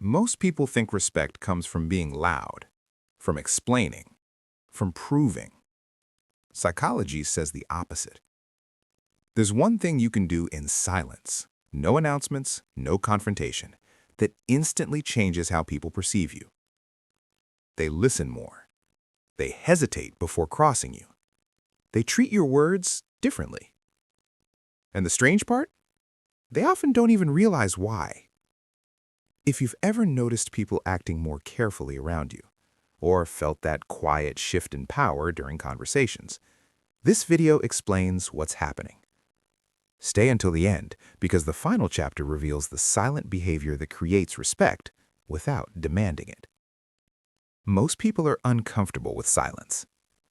Most people think respect comes from being loud, from explaining, from proving. Psychology says the opposite. There's one thing you can do in silence, no announcements, no confrontation, that instantly changes how people perceive you. They listen more. They hesitate before crossing you. They treat your words differently. And the strange part? They often don't even realize why. If you've ever noticed people acting more carefully around you, or felt that quiet shift in power during conversations, this video explains what's happening. Stay until the end, because the final chapter reveals the silent behavior that creates respect without demanding it. Most people are uncomfortable with silence.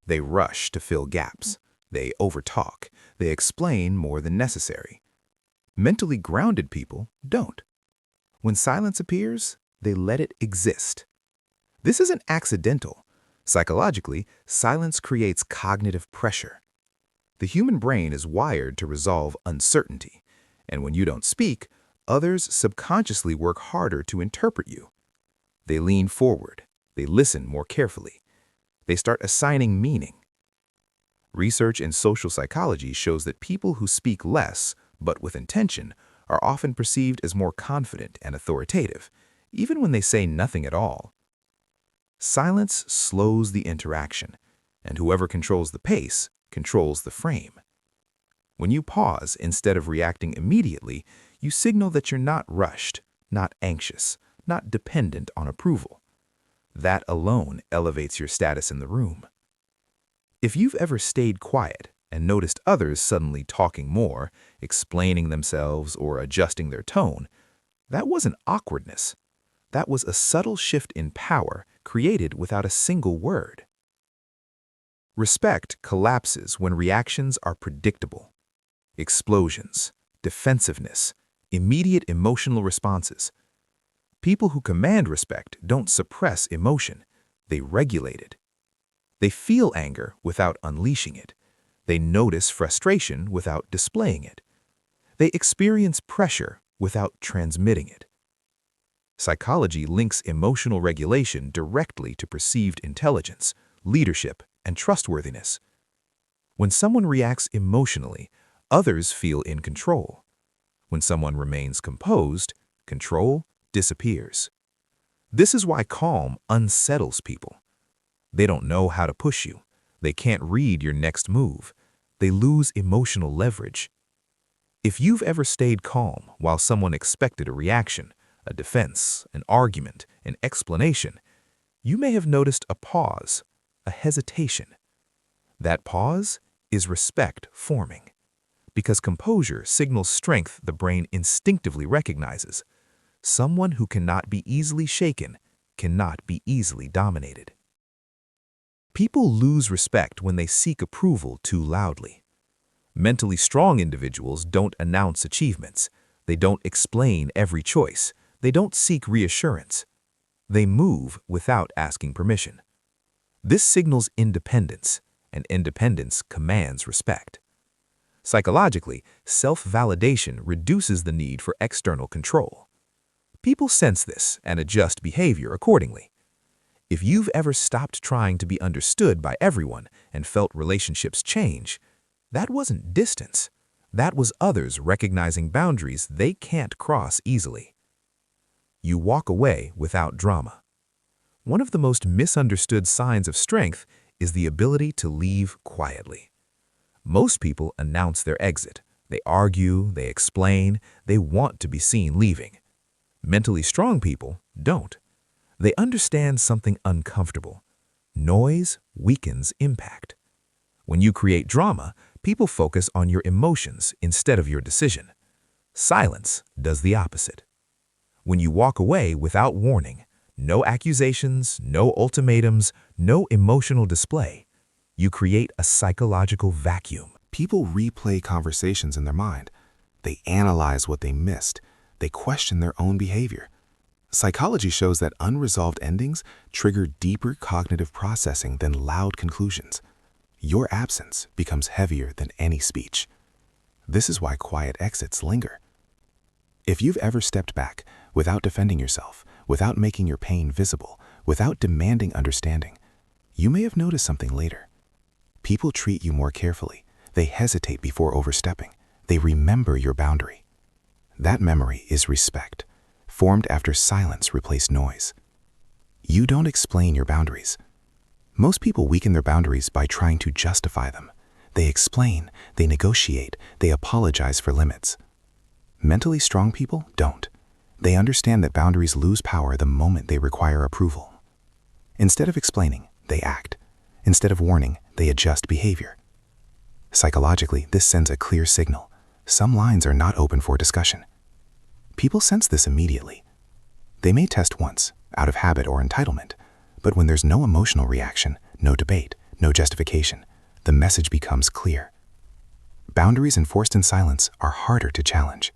They rush to fill gaps. They overtalk. They explain more than necessary. Mentally grounded people don't. When silence appears, they let it exist. This isn't accidental. Psychologically, silence creates cognitive pressure. The human brain is wired to resolve uncertainty, and when you don't speak, others subconsciously work harder to interpret you. They lean forward. They listen more carefully. They start assigning meaning. Research in social psychology shows that people who speak less, but with intention, are often perceived as more confident and authoritative, even when they say nothing at all. Silence slows the interaction, and whoever controls the pace controls the frame. When you pause instead of reacting immediately, you signal that you're not rushed, not anxious, not dependent on approval. That alone elevates your status in the room. If you've ever stayed quiet and noticed others suddenly talking more, explaining themselves, or adjusting their tone, that wasn't awkwardness. That was a subtle shift in power created without a single word. Respect collapses when reactions are predictable. Explosions, defensiveness, immediate emotional responses. People who command respect don't suppress emotion, they regulate it. They feel anger without unleashing it. They notice frustration without displaying it. They experience pressure without transmitting it. Psychology links emotional regulation directly to perceived intelligence, leadership, and trustworthiness. When someone reacts emotionally, others feel in control. When someone remains composed, control disappears. This is why calm unsettles people. They don't know how to push you. They can't read your next move. They lose emotional leverage. If you've ever stayed calm while someone expected a reaction, a defense, an argument, an explanation, you may have noticed a pause, a hesitation. That pause is respect forming, because composure signals strength the brain instinctively recognizes. Someone who cannot be easily shaken cannot be easily dominated. People lose respect when they seek approval too loudly. Mentally strong individuals don't announce achievements. They don't explain every choice. They don't seek reassurance. They move without asking permission. This signals independence, and independence commands respect. Psychologically, self-validation reduces the need for external control. People sense this and adjust behavior accordingly. If you've ever stopped trying to be understood by everyone and felt relationships change, that wasn't distance. That was others recognizing boundaries they can't cross easily. You walk away without drama. One of the most misunderstood signs of strength is the ability to leave quietly. Most people announce their exit. They argue, they explain, they want to be seen leaving. Mentally strong people don't. They understand something uncomfortable. Noise weakens impact. When you create drama, people focus on your emotions instead of your decision. Silence does the opposite. When you walk away without warning, no accusations, no ultimatums, no emotional display, you create a psychological vacuum. People replay conversations in their mind. They analyze what they missed. They question their own behavior. Psychology shows that unresolved endings trigger deeper cognitive processing than loud conclusions. Your absence becomes heavier than any speech. This is why quiet exits linger. If you've ever stepped back without defending yourself, without making your pain visible, without demanding understanding. You may have noticed something later. People treat you more carefully. They hesitate before overstepping. They remember your boundary. That memory is respect, formed after silence replaced noise. You don't explain your boundaries. Most people weaken their boundaries by trying to justify them. They explain, they negotiate, they apologize for limits. Mentally strong people don't. They understand that boundaries lose power the moment they require approval. Instead of explaining, they act. Instead of warning, they adjust behavior. Psychologically, this sends a clear signal. Some lines are not open for discussion. People sense this immediately. They may test once, out of habit or entitlement, but when there's no emotional reaction, no debate, no justification, the message becomes clear. Boundaries enforced in silence are harder to challenge.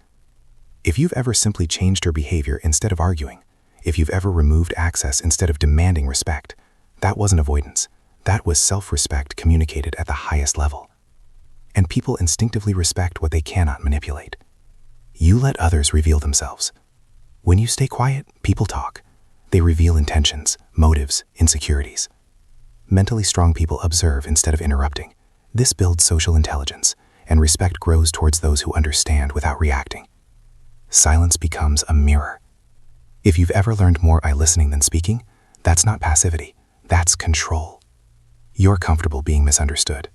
If you've ever simply changed your behavior instead of arguing, if you've ever removed access instead of demanding respect, that wasn't avoidance. That was self-respect communicated at the highest level. And people instinctively respect what they cannot manipulate. You let others reveal themselves. When you stay quiet, people talk. They reveal intentions, motives, insecurities. Mentally strong people observe instead of interrupting. This builds social intelligence, and respect grows towards those who understand without reacting. Silence becomes a mirror. If you've ever learned more by listening than speaking, that's not passivity, that's control. You're comfortable being misunderstood.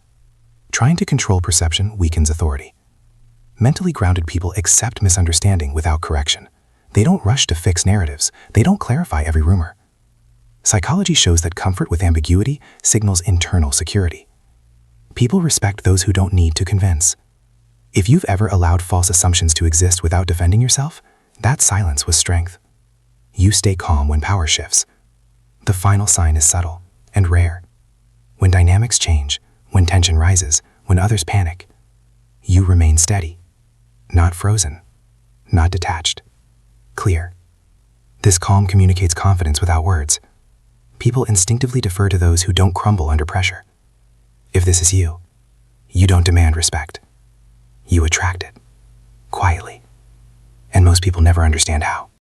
Trying to control perception weakens authority. Mentally grounded people accept misunderstanding without correction. They don't rush to fix narratives. They don't clarify every rumor. Psychology shows that comfort with ambiguity signals internal security. People respect those who don't need to convince. If you've ever allowed false assumptions to exist without defending yourself, that silence was strength. You stay calm when power shifts. The final sign is subtle and rare. When dynamics change, when tension rises, when others panic, you remain steady, not frozen, not detached, clear. This calm communicates confidence without words. People instinctively defer to those who don't crumble under pressure. If this is you, you don't demand respect. You attract it, quietly. And most people never understand how.